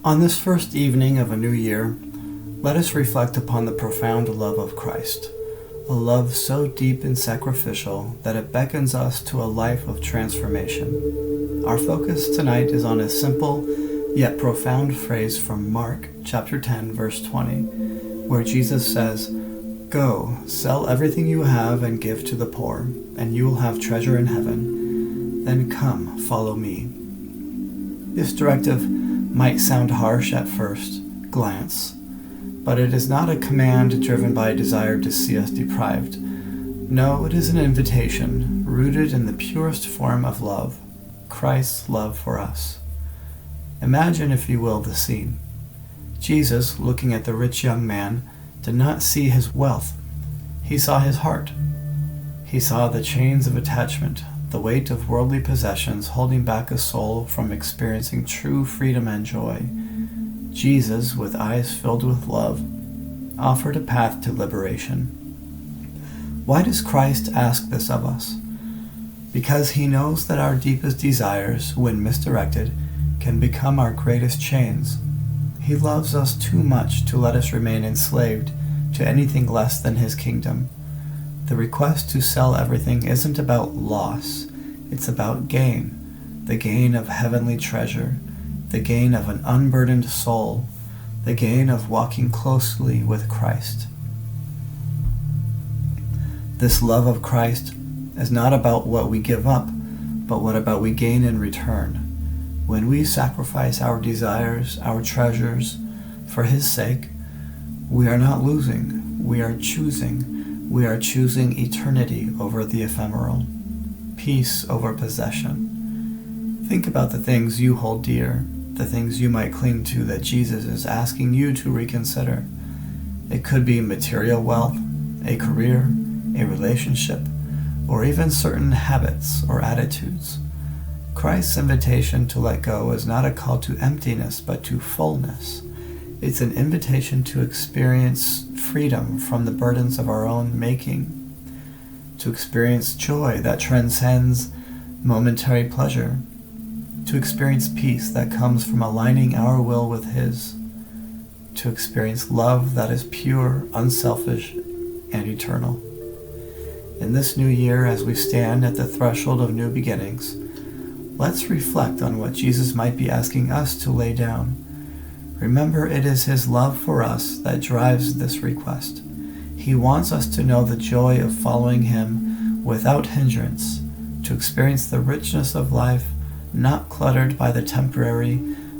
On this first evening of a new year, let us reflect upon the profound love of Christ, a love so deep and sacrificial that it beckons us to a life of transformation. Our focus tonight is on a simple yet profound phrase from Mark chapter 10, verse 20, where Jesus says, "Go, sell everything you have and give to the poor, and you will have treasure in heaven. Then come, follow me." This directive might sound harsh at first glance, but it is not a command driven by a desire to see us deprived. No, it is an invitation rooted in the purest form of love, Christ's love for us. Imagine, if you will, the scene. Jesus, looking at the rich young man, did not see his wealth. He saw his heart. He saw the chains of attachment, the weight of worldly possessions holding back a soul from experiencing true freedom and joy. Jesus, with eyes filled with love, offered a path to liberation. Why does Christ ask this of us? Because he knows that our deepest desires, when misdirected, can become our greatest chains. He loves us too much to let us remain enslaved to anything less than his kingdom. The request to sell everything isn't about loss, it's about gain, the gain of heavenly treasure, the gain of an unburdened soul, the gain of walking closely with Christ. This love of Christ is not about what we give up, but what about we gain in return. When we sacrifice our desires, our treasures, for his sake, we are not losing, we are choosing. We are choosing eternity over the ephemeral, peace over possession. Think about the things you hold dear, the things you might cling to that Jesus is asking you to reconsider. It could be material wealth, a career, a relationship, or even certain habits or attitudes. Christ's invitation to let go is not a call to emptiness, but to fullness. It's an invitation to experience freedom from the burdens of our own making, to experience joy that transcends momentary pleasure, to experience peace that comes from aligning our will with his, to experience love that is pure, unselfish, and eternal. In this new year, as we stand at the threshold of new beginnings, let's reflect on what Jesus might be asking us to lay down. Remember, it is his love for us that drives this request. He wants us to know the joy of following him without hindrance, to experience the richness of life, not cluttered by the temporary,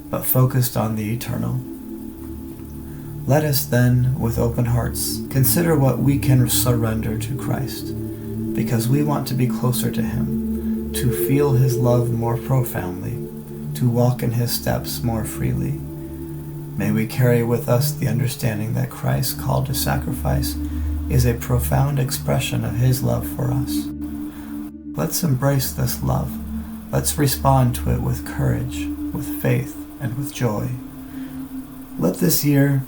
but focused on the eternal. Let us then, with open hearts, consider what we can surrender to Christ, because we want to be closer to him, to feel his love more profoundly, to walk in his steps more freely. May we carry with us the understanding that Christ's call to sacrifice is a profound expression of his love for us. Let's embrace this love. Let's respond to it with courage, with faith, and with joy. Let this year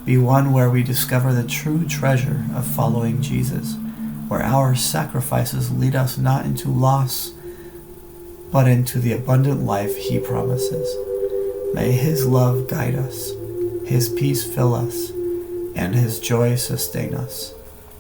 be one where we discover the true treasure of following Jesus, where our sacrifices lead us not into loss, but into the abundant life he promises. May his love guide us, his peace fill us, and his joy sustain us.